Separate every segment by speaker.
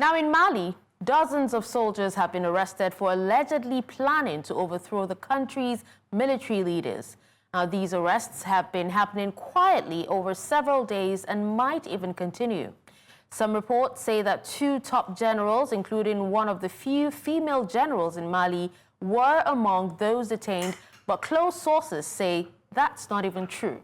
Speaker 1: Now in Mali, dozens of soldiers have been arrested for allegedly planning to overthrow the country's military leaders. Now, these arrests have been happening quietly over several days and might even continue. Some reports say that 2 top generals, including one of the few female generals in Mali, were among those detained, but close sources say that's not even true.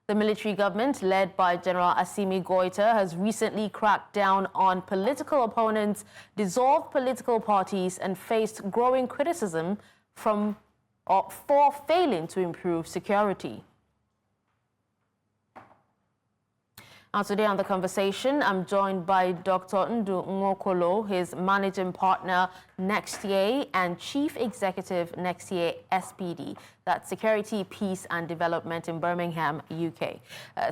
Speaker 1: The military government, led by General Assimi Goïta, has recently cracked down on political opponents, dissolved political parties, and faced growing criticism for failing to improve security. Now today on The Conversation, I'm joined by Dr Ndu Nwokolo, his managing partner, Nextier, and Chief Executive, Nextier SPD, that's Security, Peace and Development in Birmingham, UK.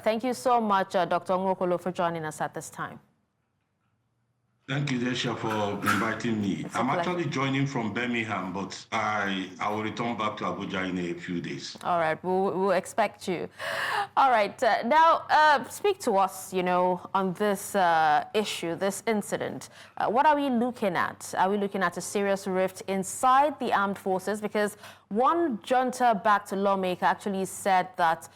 Speaker 1: Thank you so much, Dr Nwokolo, for joining us at this time.
Speaker 2: Thank you, Desha, for inviting me. I'm actually joining from Birmingham, but I will return back to Abuja in a few days. All
Speaker 1: right, we'll expect you. All right, now speak to us, on this issue, this incident. What are we looking at? Are we looking at a serious rift inside the armed forces? Because one junta-backed lawmaker actually said that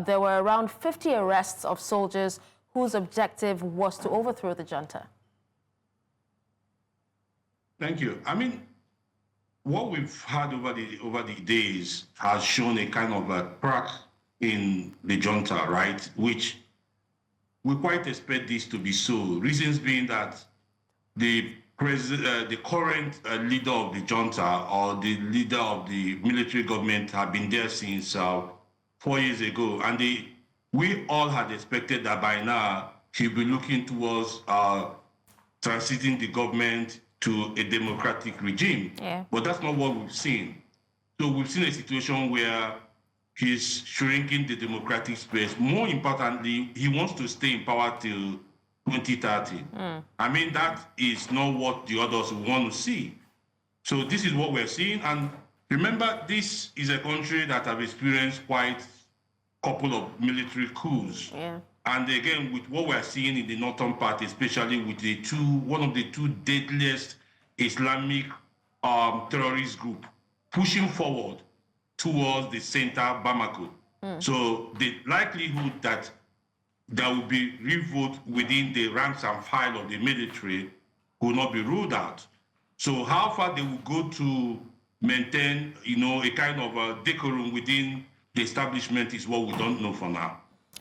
Speaker 1: there were around 50 arrests of soldiers whose objective was to overthrow the junta.
Speaker 2: Thank you. I mean, what we've had over the days has shown a kind of a crack in the junta, right? Which we quite expect this to be so. Reasons being that the current leader of the junta or the leader of the military government have been there since 4 years ago, and we all had expected that by now he'll be looking towards transiting the government to a democratic regime.
Speaker 1: Yeah.
Speaker 2: But that's not what we've seen. So we've seen a situation where he's shrinking the democratic space. More importantly, he wants to stay in power till 2030. I mean, that is not what the others want to see. So this is what we're seeing. And remember, this is a country that have experienced quite a couple of military coups.
Speaker 1: Yeah.
Speaker 2: And again, with what we're seeing in the northern part, especially with one of the 2 deadliest Islamic terrorist group pushing forward towards the center, Bamako. So the likelihood that there will be revolt within the ranks and file of the military will not be ruled out. So how far they will go to maintain, a kind of a decorum within the establishment is what we don't know for now.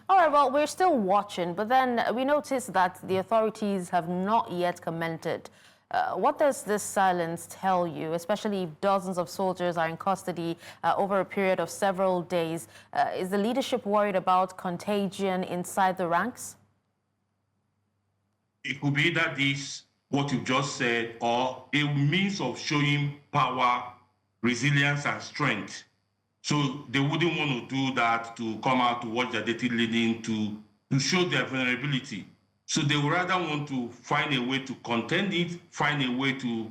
Speaker 1: All right, well, we're still watching, but then we noticed that the authorities have not yet commented. What does this silence tell you, especially if dozens of soldiers are in custody over a period of several days? Is the leadership worried about contagion inside the ranks?
Speaker 2: It could be that this, what you just said, or a means of showing power, resilience, and strength. So they wouldn't want to do that to come out to watch their dirty leading, to show their vulnerability. So they would rather want to find a way to contend it, find a way to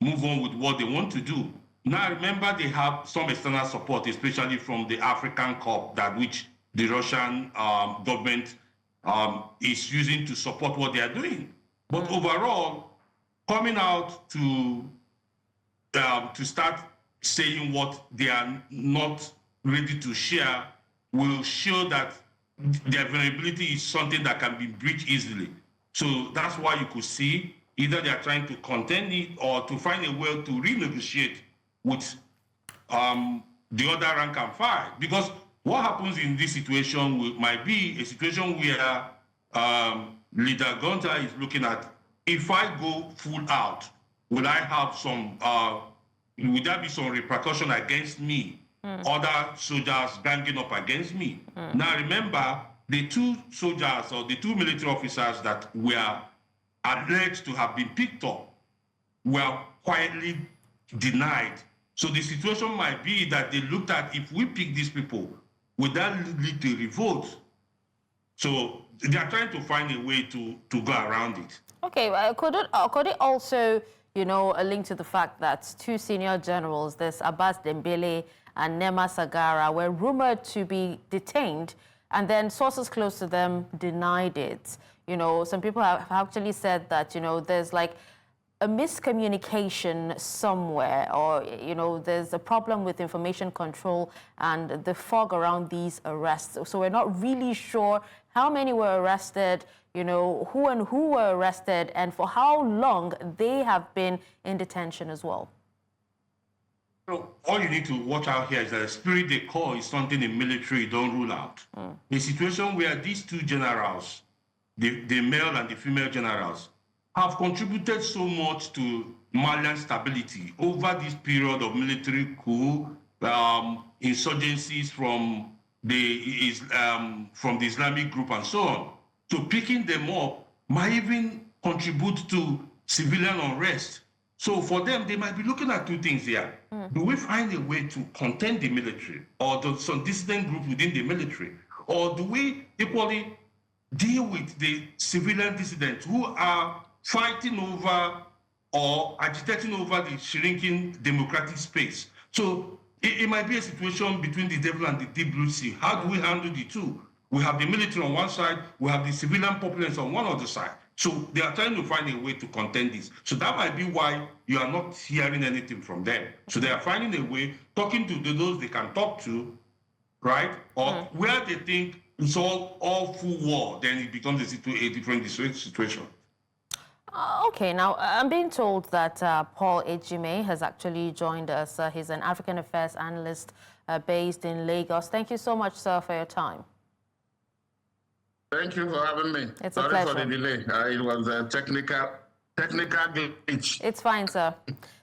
Speaker 2: move on with what they want to do. Now, remember, they have some external support, especially from the African Cup, which the Russian government is using to support what they are doing. But overall, coming out to start saying what they are not ready to share will show that their vulnerability is something that can be breached easily. So that's why you could see either they are trying to contend it or to find a way to renegotiate with the other rank and file. Because what happens in this situation might be a situation where Leader Gunter is looking at, if I go full out, will I have some would there be some repercussion against me? Other soldiers ganging up against me? Now remember, the 2 soldiers or the 2 military officers that were alleged to have been picked up were quietly denied. So the situation might be that they looked at, if we pick these people, would that lead to revolt? So they are trying to find a way to go around it.
Speaker 1: Okay, could it also, a link to the fact that 2 senior generals, this Abbas Dembele and Nema Sagara, were rumored to be detained and then sources close to them denied it. You know, some people have actually said that, you know, there's like a miscommunication somewhere, or, you know, there's a problem with information control and the fog around these arrests. So we're not really sure how many were arrested, you know, who were arrested, and for how long they have been in detention as well.
Speaker 2: So all you need to watch out here is that the spirit they call is something in military don't rule out. A situation where these two generals, the male and the female generals, have contributed so much to Malian stability over this period of military coup, insurgencies from the Islamic group and so on. So picking them up might even contribute to civilian unrest. So for them, they might be looking at two things here. Do we find a way to contain the military or some dissident group within the military? Or do we equally deal with the civilian dissidents who are fighting over or agitating over the shrinking democratic space? So it might be a situation between the devil and the deep blue sea. How do we handle the two? We have the military on one side, we have the civilian populace on one other side. So they are trying to find a way to contain this. So that might be why you are not hearing anything from them. So they are finding a way, talking to those they can talk to, right? Or where they think it's all full war, then it becomes a different situation.
Speaker 1: Okay, now I'm being told that Paul Ejime has actually joined us. He's an African affairs analyst based in Lagos. Thank you so much, sir, for your time.
Speaker 3: Thank you for having me.
Speaker 1: It's a pleasure.
Speaker 3: Sorry for the delay. It was a technical glitch.
Speaker 1: It's fine, sir.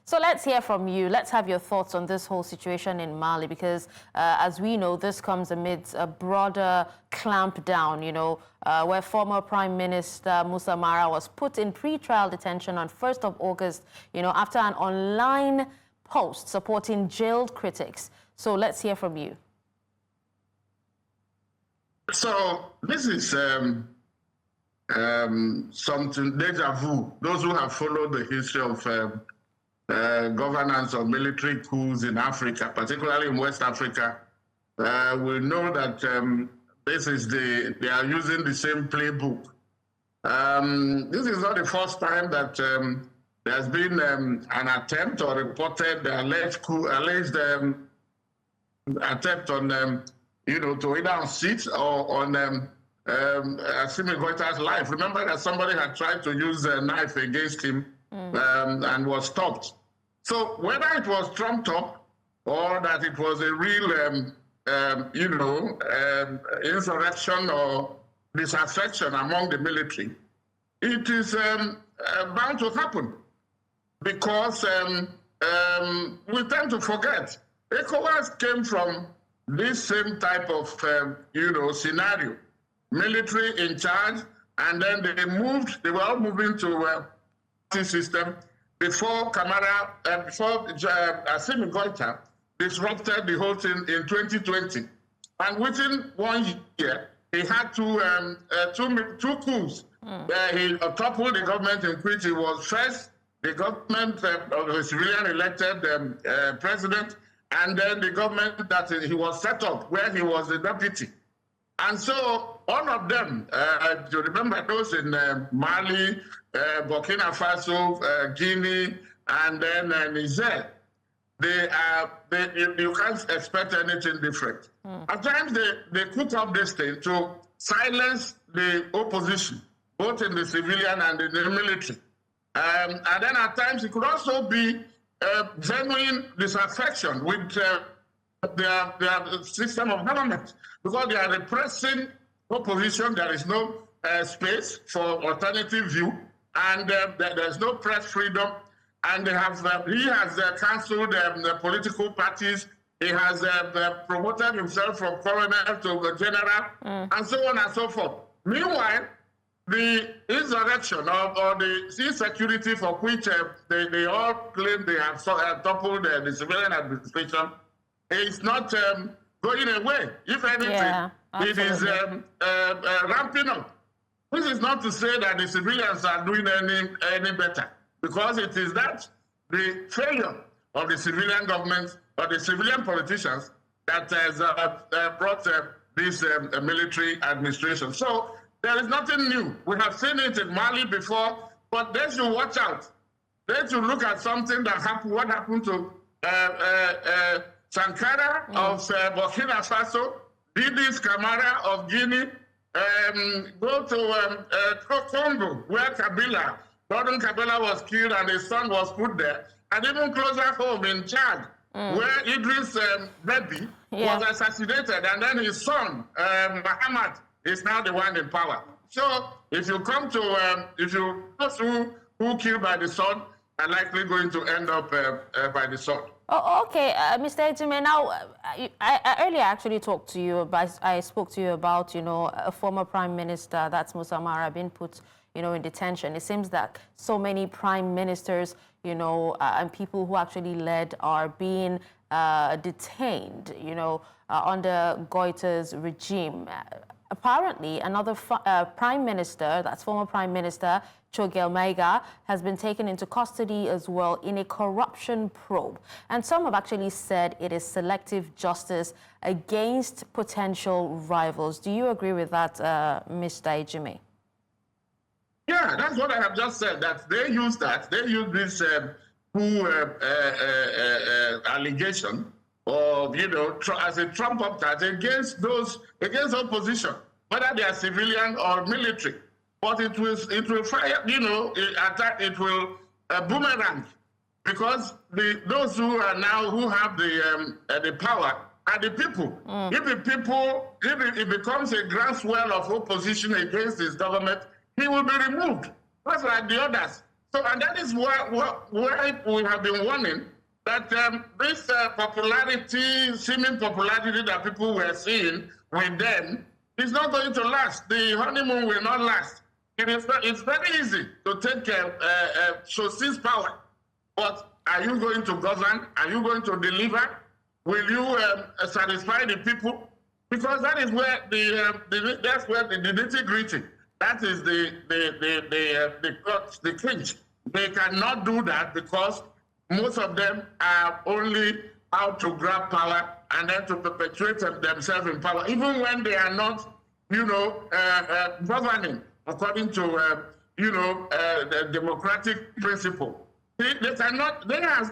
Speaker 1: So let's hear from you. Let's have your thoughts on this whole situation in Mali, because as we know, this comes amidst a broader clampdown, you know, where former Prime Minister Musa Mara was put in pre-trial detention on 1st of August, you know, after an online post supporting jailed critics. So let's hear from you.
Speaker 3: So this is something deja vu. Those who have followed the history of governance of military coups in Africa, particularly in West Africa, will know that they are using the same playbook. This is not the first time that there's been an attempt or reported alleged attempt on to either unseat or on Assimi Goïta's life. Remember that somebody had tried to use a knife against him and was stopped. So whether it was trumped up or that it was a real, insurrection or disaffection among the military, it is bound to happen because we tend to forget. ECOWAS came from this same type of, scenario. Military in charge, and then they were all moving to a system before Assimi Goïta disrupted the whole thing in 2020. And within 1 year, he had two coups. He toppled the government in which he was first the government of the civilian elected president, and then the government that he was set up, where he was the deputy. And so all of them, you remember those in Mali, Burkina Faso, Guinea, and then Niger, you can't expect anything different. At times they cook up this thing to silence the opposition, both in the civilian and in the military. And then at times it could also be genuine disaffection with their system of government, because they are repressing opposition. There is no space for alternative view, and there's no press freedom. And he has cancelled the political parties. He has promoted himself from colonel to general, and so on and so forth. Meanwhile, the insurrection or the insecurity for which they all claim they have toppled the civilian administration is not going away. If anything, it is ramping up. This is not to say that the civilians are doing any better, because it is that the failure of the civilian government or the civilian politicians that has brought this military administration. So there is nothing new. We have seen it in Mali before, but they should watch out. They should look at something that happened, what happened to Sankara of Burkina Faso, Didi Camara of Guinea, go to Congo, where Gordon Kabila was killed and his son was put there, and even closer home in Chad, where Idris Deby was assassinated, and then his son, Muhammad, is now the one in power. So if you come to, if you those who killed by the sword are likely going to end up by the sword.
Speaker 1: Oh, okay, Mr. Ejime, now, I earlier actually talked to you about, I spoke to you about, you know, a former prime minister, that's Musa Mara, being put, you know, in detention. It seems that so many prime ministers, you know, and people who actually led are being detained, you know, under Goïta's regime. Apparently, another prime minister, that's former prime minister, Chogel Maiga, has been taken into custody as well in a corruption probe. And some have actually said it is selective justice against potential rivals. Do you agree with that, Mr. Ejime?
Speaker 3: Yeah, that's what I have just said, that they use that. They use this coup allegation of, you know, as a trump up that against opposition, whether they are civilian or military. But it will fire, you know, it will boomerang, because those who are now, who have the power are the people. If the people, if it becomes a groundswell of opposition against this government, he will be removed, just like the others. So, and that is why we have been warning that this seeming popularity that people were seeing with them is not going to last. The honeymoon will not last. It's very easy to take to seize power, but are you going to govern? Are you going to deliver? Will you satisfy the people? Because that is where that's where the nitty-gritty. That is the clinch. They cannot do that because most of them are only out to grab power and then to perpetuate themselves in power, even when they are not, you know, governing according to, you know, the democratic principle. They cannot, they are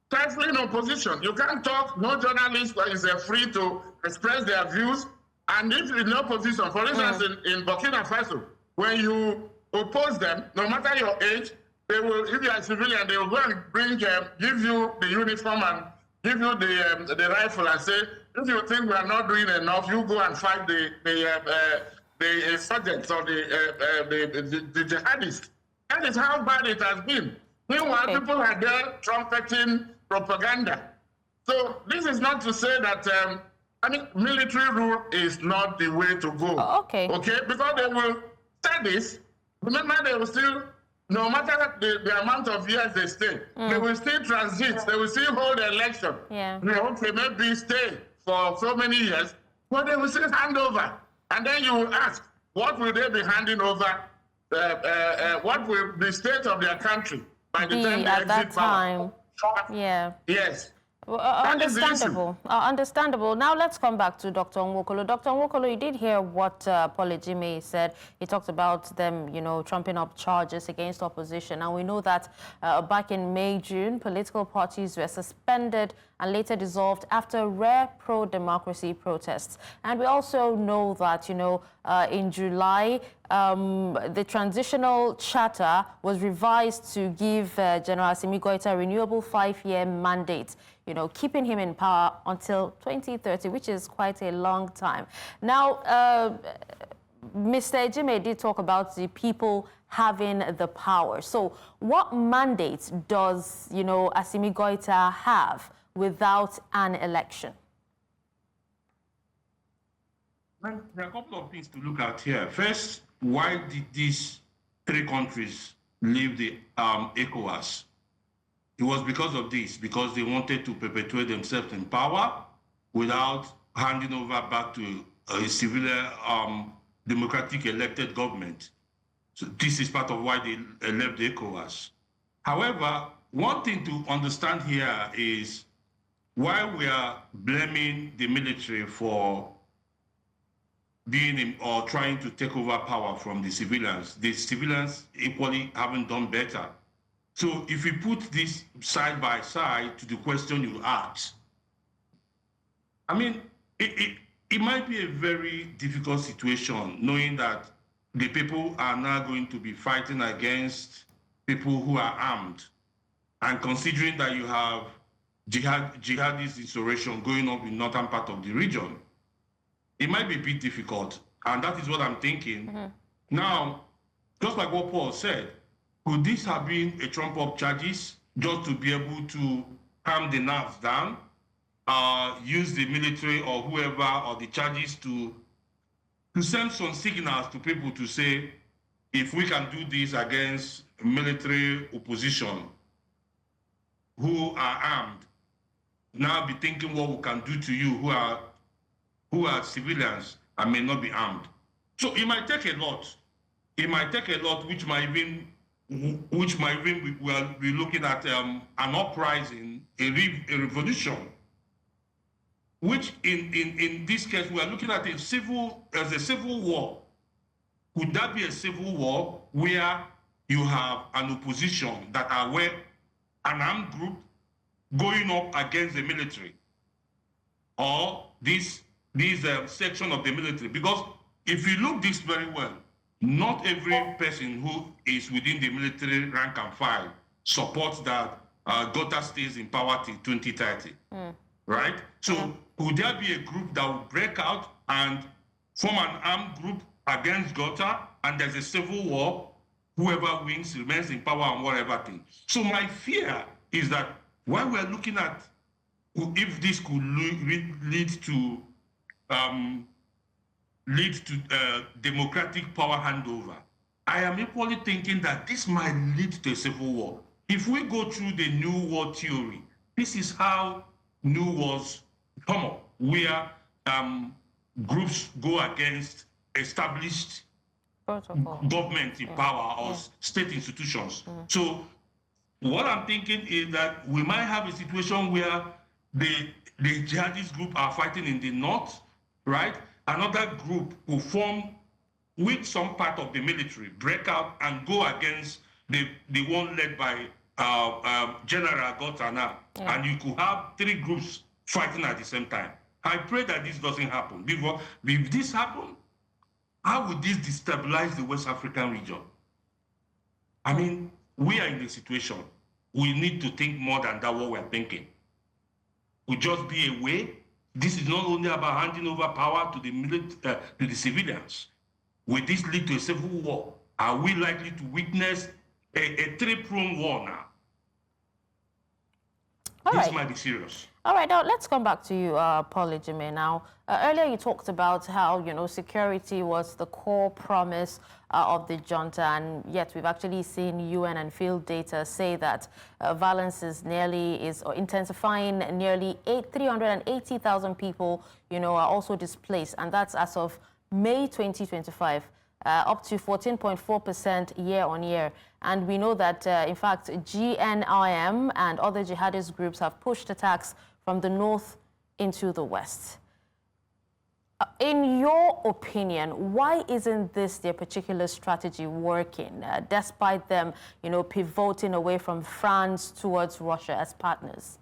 Speaker 3: tightly in opposition. You can't talk, no journalist is free to express their views. And if in opposition, for instance, in Burkina Faso, when you oppose them, no matter your age, they will, if you are a civilian, they will go and give you the uniform and give you the rifle and say, if you think we are not doing enough, you go and fight the insurgents or the jihadists. That is how bad it has been. Meanwhile, people are there trumpeting propaganda. So this is not to say that, I mean, military rule is not the way to go. Okay, because they will say this. Remember, they will still, no matter the amount of years they stay, they will still transit, they will still hold the election. They maybe stay for so many years, but they will still hand over. And then you will ask, what will they be handing over? What will the state of their country by the time they
Speaker 1: at that time?
Speaker 3: Yes.
Speaker 1: Well, understandable. Understandable. Now let's come back to Dr. Nwokolo. Dr. Nwokolo, you did hear what Paul Ejime said. He talked about them, you know, trumping up charges against opposition. And we know that back in May, June, political parties were suspended and later dissolved after rare pro-democracy protests. And we also know that, you know, in July, the transitional charter was revised to give General Assimi Goïta a renewable 5-year mandate, you know, keeping him in power until 2030, which is quite a long time. Now, Mr. Ejime did talk about the people having the power. So what mandate does, you know, Assimi Goïta have without an election?
Speaker 2: Well, there are a couple of things to look at here. First, why did these three countries leave the ECOWAS? It was because of this, because they wanted to perpetuate themselves in power without handing over back to a civilian, democratic elected government. So this is part of why they left the ECOWAS. However, one thing to understand here is why we are blaming the military for being or trying to take over power from the civilians. The civilians equally haven't done better. So if we put this side by side to the question you asked, I mean, it might be a very difficult situation knowing that the people are now going to be fighting against people who are armed. And considering that you have jihadist insurrection going on in northern part of the region, it might be a bit difficult. And that is what I'm thinking. Mm-hmm. Now, just like what Paul said, could this have been a trump-up charges just to be able to calm the nerves down, use the military or whoever or the charges to send some signals to people to say, if we can do this against military opposition who are armed, now be thinking what we can do to you who are civilians and may not be armed. So it might take a lot. It might take a lot, which might even we'll be looking at an uprising, a revolution, which in this case we are looking at a civil war. Could that be a civil war where you have an opposition that are where an armed group going up against the military or this section of the military? Because if you look this very well, not every person who is within the military rank and file supports that Goïta stays in power till 2030, right? So could there be a group that will break out and form an armed group against Goïta, and there's a civil war, whoever wins remains in power and whatever thing? So my fear is that while we're looking at if this could lead to democratic power handover, I am equally thinking that this might lead to a civil war. If we go through the New War theory, this is how New Wars come up, where groups go against established government in power or state institutions. So what I'm thinking is that we might have a situation where the jihadist group are fighting in the north, right? Another group will form with some part of the military, break out and go against the one led by General Goïta now. And you could have three groups fighting at the same time. I pray that this doesn't happen. Because if this happens, how would this destabilize the West African region? I mean, we are in the situation. We need to think more than that, what we're thinking. Would just be a way. This is not only about handing over power to the civilians. Will this lead to a civil war? Are we likely to witness a three-pronged war now? This might be serious.
Speaker 1: All right, now let's come back to you, Paul Ejime. Now, earlier you talked about how, security was the core promise of the junta, and yet we've actually seen UN and field data say that violence is intensifying. Nearly 380,000 people, are also displaced, and that's as of May 2025. Up to 14.4% year on year. And we know that, in fact, GNIM and other jihadist groups have pushed attacks from the north into the west. In your opinion, why isn't their particular strategy working, despite them, pivoting away from France towards Russia as partners?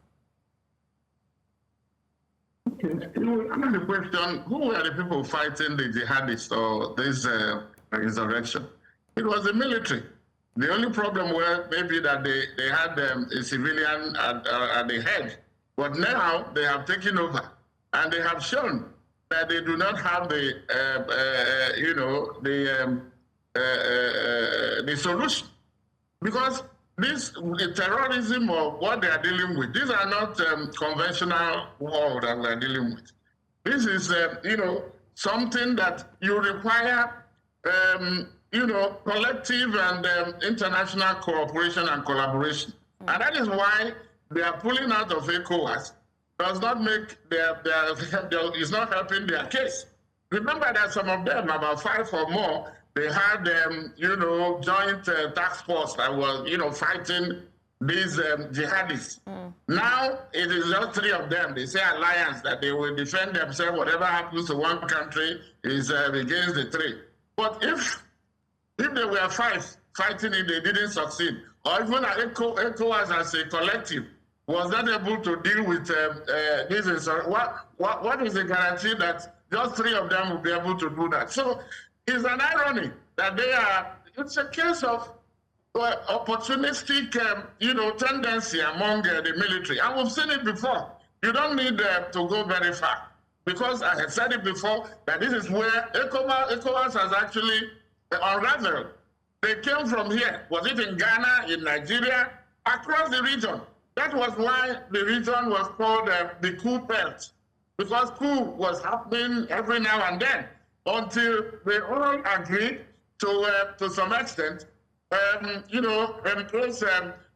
Speaker 3: Answer the question, who were the people fighting the jihadists or this insurrection? It was the military. The only problem was maybe that they had a civilian at the head. But now they have taken over and they have shown that they do not have the solution. Because this terrorism or what they are dealing with, these are not conventional war that we are dealing with. This is, something that you require, collective and international cooperation and collaboration. And that is why they are pulling out of ECOWAS. Does not make is not helping their case. Remember that some of them, about 5 or more, they had, joint task force that was, fighting these jihadists. Now it is just 3 of them. They say alliance, that they will defend themselves. Whatever happens to one country is against the 3. But if there were 5 fighting it, they didn't succeed, or even ECOWAS as a collective was not able to deal with this, what is the guarantee that just 3 of them will be able to do that? So it's an irony that it's a case of opportunistic, tendency among the military. And we've seen it before. You don't need to go very far, because I had said it before that this is where ECOWAS has actually unraveled. They came from here. Was it in Ghana, in Nigeria, across the region? That was why the region was called the Coup belt, because coup was happening every now and then until they all agreed to some extent, embrace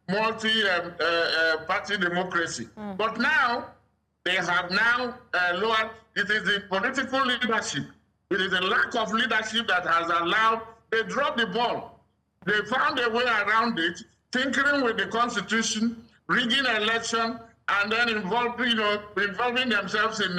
Speaker 3: multi-party democracy. But now, they have now lowered, it is the political leadership, it is the lack of leadership that has allowed, they dropped the ball. They found a way around it, tinkering with the Constitution, rigging election, and then involving themselves in,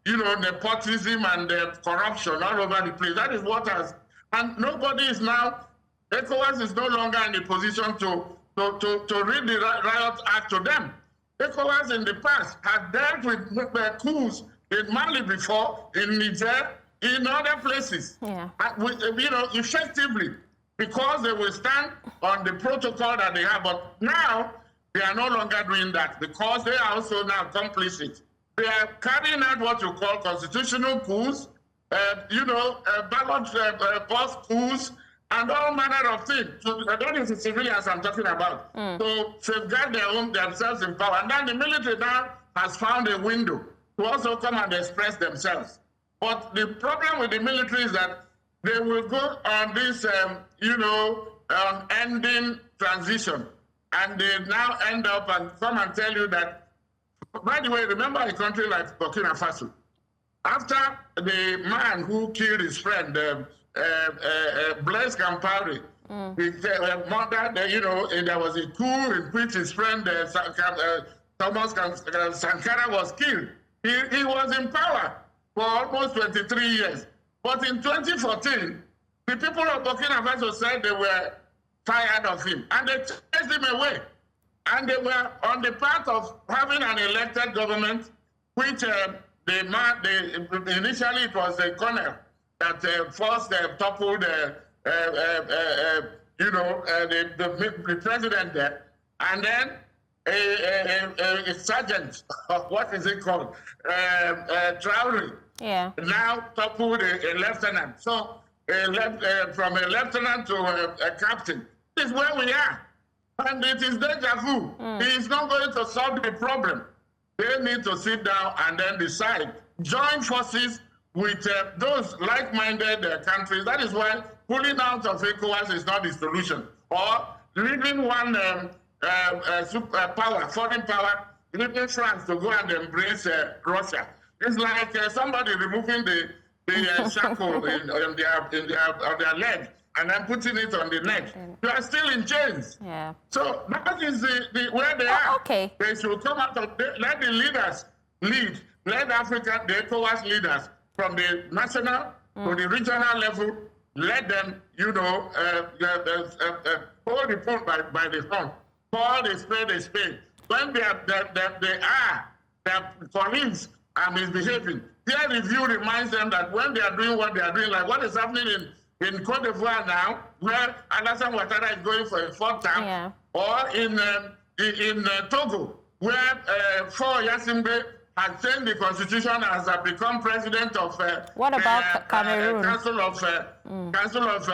Speaker 3: nepotism and corruption all over the place. That is what has, and nobody is now, ECOWAS is no longer in a position to read the Riot Act to them. ECOWAS in the past had dealt with coups in Mali before, in Niger, in other places, effectively, because they will stand on the protocol that they have. But now, they are no longer doing that, because they are also now complicit. They are carrying out what you call constitutional coups, ballot box coups, and all manner of things. So that is the civilians I'm talking about. To safeguard themselves in power. And then the military now has found a window to also come and express themselves. But the problem with the military is that they will go on this, ending transition. And they now end up and come and tell you that, by the way, remember a country like Burkina Faso. After the man who killed his friend, Blaise Compaoré, there was a coup in which his friend Thomas Sankara was killed. He was in power for almost 23 years. But in 2014, the people of Burkina Faso said they were tired of him, and they chased him away. And they were on the path of having an elected government, which initially it was a colonel that first toppled the president there, and then a sergeant, what is it called, Traoré, now toppled a lieutenant. So from a lieutenant to a captain. This is where we are. And it is deja vu. It is not going to solve the problem. They need to sit down and then decide. Join forces with those like-minded countries. That is why pulling out of ECOWAS is not the solution. Or leaving one foreign power, leaving France to go and embrace Russia. It's like somebody removing the shackle on their leg and then putting it on the neck. You are still in chains.
Speaker 1: Yeah.
Speaker 3: So that is where they are.
Speaker 1: Okay.
Speaker 3: They should come out of, let the leaders lead. Let Africa, the ECOWAS leaders, from the national to the regional level, let them, hold the phone by the phone. Call the spade a spade. When their colleagues are misbehaving, their review reminds them that when they are doing what they are doing, like what is happening in Côte d'Ivoire now, where Alassane Ouattara is going for a 4th term, or in Togo, where Faure Gnassingbé has changed the constitution as become president of
Speaker 1: what about Cameroon?
Speaker 3: Council of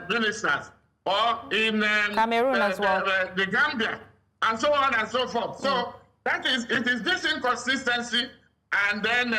Speaker 3: Ministers, or in
Speaker 1: Cameroon as well,
Speaker 3: the Gambia, and so on and so forth. So it is this inconsistency, and then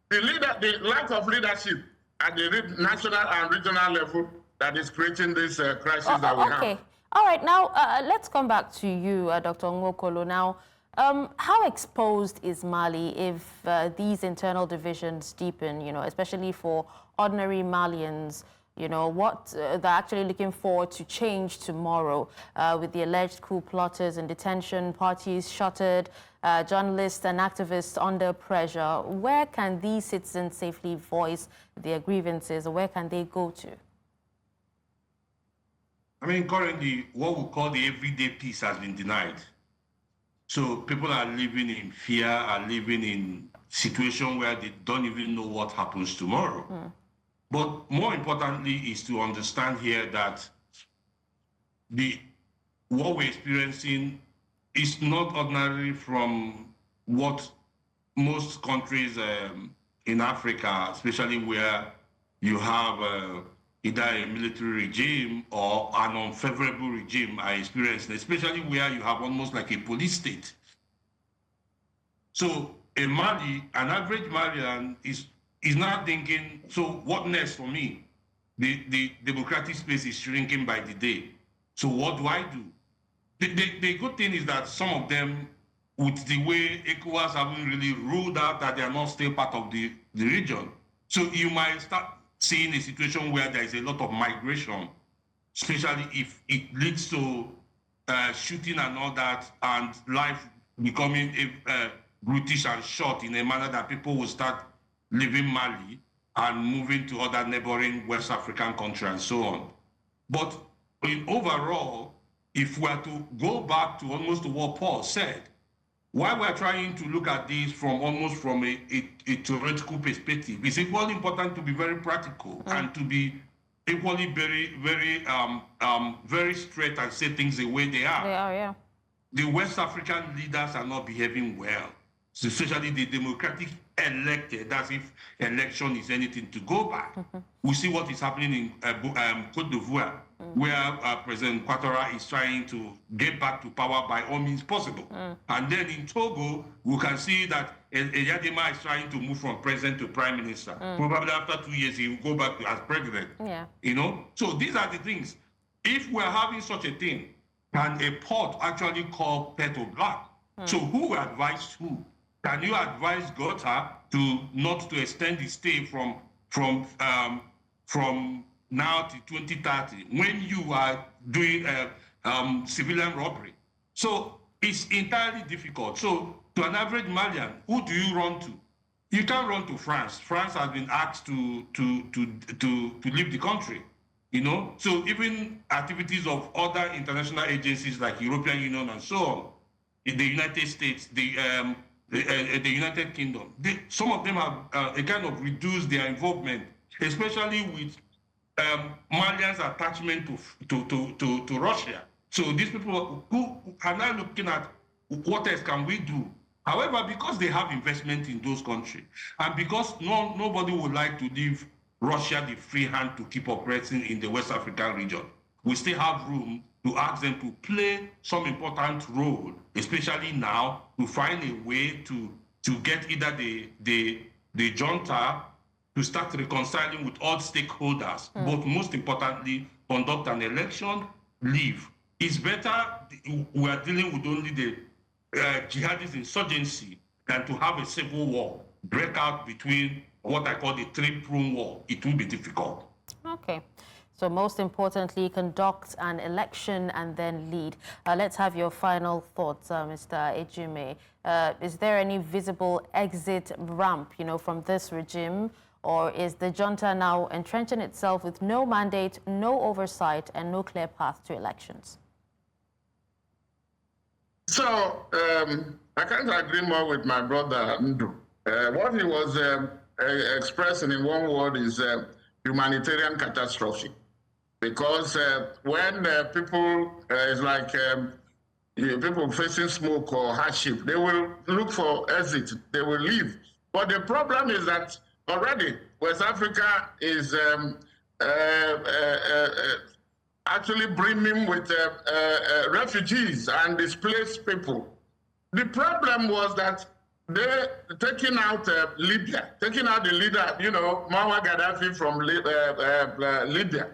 Speaker 3: the lack of leadership at the national and regional level that is creating this crisis that we have.
Speaker 1: Okay. All right. Now, let's come back to you, Dr. Nwokolo. Now, how exposed is Mali if these internal divisions deepen, especially for ordinary Malians? You know, what they're actually looking forward to change tomorrow with the alleged coup plotters in detention, parties shuttered, journalists and activists under pressure. Where can these citizens safely voice their grievances, or where can they go to?
Speaker 2: I mean, currently, what we call the everyday peace has been denied. So people are living in fear, are living in situation where they don't even know what happens tomorrow. But more importantly is to understand here that what we're experiencing is not ordinary from what most countries in Africa, especially where you have either a military regime or an unfavorable regime, are experiencing, especially where you have almost like a police state. So an average Malian is not thinking, so what next for me? The democratic space is shrinking by the day. So what do I do? The good thing is that some of them, with the way ECOWAS haven't really ruled out that they are not still part of the region. So you might start seeing a situation where there is a lot of migration, especially if it leads to shooting and all that, and life becoming brutish and short in a manner that people will start leaving Mali and moving to other neighboring West African countries and so on. But in overall, if we are to go back to almost what Paul said, why we're trying to look at this from almost from a theoretical perspective, it's equally important to be very practical and to be equally very straight and say things the way they are.
Speaker 1: They are, yeah.
Speaker 2: The West African leaders are not behaving well, especially the democratic elected, as if election is anything to go by. We see what is happening in Côte d'Ivoire, where President Ouattara is trying to get back to power by all means possible. And then in Togo, we can see that Eyadema is trying to move from president to prime minister. Probably after 2 years, he will go back as president. Yeah. You know? So these are the things. If we're having such a thing, can a port actually call Petro Black? So who advised who? Can you advise Goïta to not to extend the stay from now to 2030 when you are doing civilian robbery? So it's entirely difficult. So to an average Malian, who do you run to? You can't run to France. France has been asked to leave the country. You know, so even activities of other international agencies like European Union and so on, in the United States, the United Kingdom, some of them have kind of reduced their involvement, especially with Malians' attachment to Russia. So these people who are now looking at what else can we do. However, because they have investment in those countries, and because nobody would like to leave Russia the free hand to keep operating in the West African region, we still have room to ask them to play some important role, especially now, to find a way to get either the junta to start reconciling with all stakeholders, but most importantly, conduct an election, leave. It's better we are dealing with only the jihadist insurgency than to have a civil war break out between what I call the three-pronged war. It will be difficult.
Speaker 1: Okay. So most importantly, conduct an election and then lead. Let's have your final thoughts, Mr. Ejime. Is there any visible exit ramp, from this regime, or is the junta now entrenching itself with no mandate, no oversight, and no clear path to elections?
Speaker 3: So I can't agree more with my brother Ndu. What he was expressing in one word is humanitarian catastrophe. Because when people, it's like people facing smoke or hardship, they will look for exit, they will leave. But the problem is that already West Africa is actually brimming with refugees and displaced people. The problem was that they taking out Libya, taking out the leader, Muammar Gaddafi from Libya,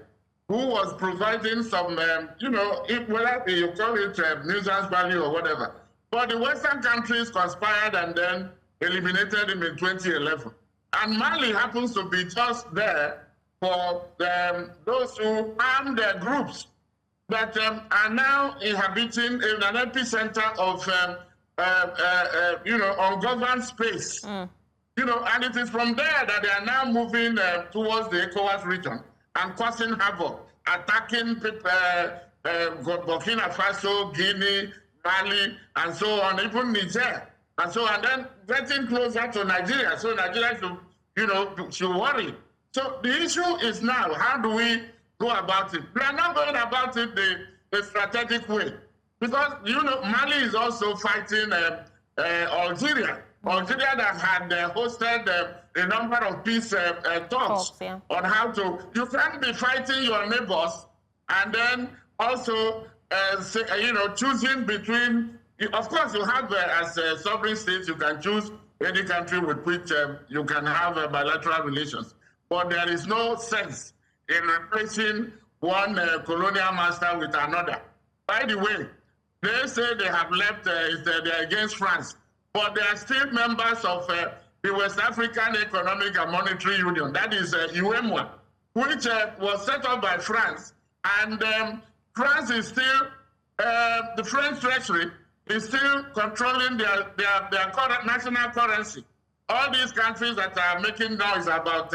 Speaker 3: who was providing some, whether you call it nuisance value or whatever. But the Western countries conspired and then eliminated him in 2011. And Mali happens to be just there for those who armed groups that are now inhabiting in an epicenter of, ungoverned space. And it is from there that they are now moving towards the ECOWAS region and causing havoc, attacking Burkina Faso, Guinea, Mali, and so on, even Niger, and so on, and then getting closer to Nigeria. So Nigeria should worry. So the issue is now, how do we go about it? We are not going about it the strategic way, because Mali is also fighting Algeria. Algeria that had hosted a number of peace talks on how to. You can't be fighting your neighbors and then also choosing between. Of course, you have as sovereign states, you can choose any country with which you can have bilateral relations. But there is no sense in replacing one colonial master with another. By the way, they say they have left, they're against France, but they are still members of the West African Economic and Monetary Union, that is UEMOA, which was set up by France. And France is still, the French treasury is still controlling their national currency. All these countries that are making noise about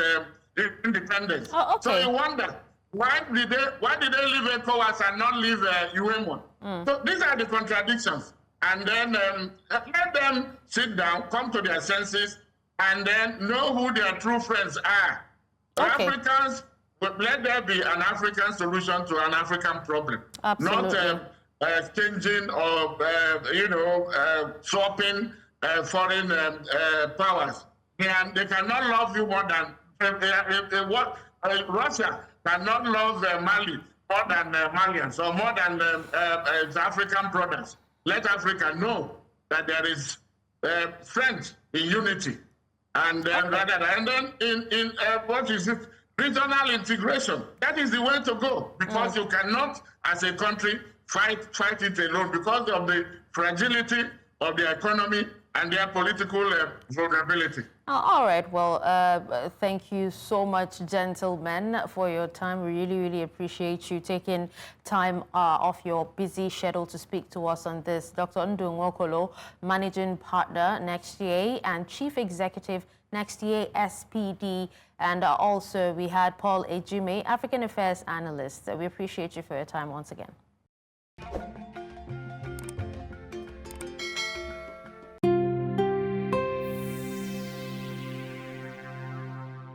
Speaker 3: independence.
Speaker 1: Oh, okay.
Speaker 3: So you wonder, why did they leave ECOWAS and not leave UEMOA? So these are the contradictions. And then let them sit down, come to their senses, and then know who their true friends are. Okay. Africans, but let there be an African solution to an African problem.
Speaker 1: Absolutely.
Speaker 3: Not exchanging or swapping foreign powers. And they cannot love you more than Russia cannot love Mali more than Malians or more than African brothers. Let Africa know that there is strength in unity, and and then in what is it? Regional integration. That is the way to go, because you cannot, as a country, fight it alone because of the fragility of the economy and their political vulnerability.
Speaker 1: All right. Well, thank you so much, gentlemen, for your time. We really, really appreciate you taking time off your busy schedule to speak to us on this. Dr. Ndu Nwokolo, Managing Partner, Nextier, and Chief Executive, Nextier SPD. And also, we had Paul Ejime, African Affairs Analyst. We appreciate you for your time once again.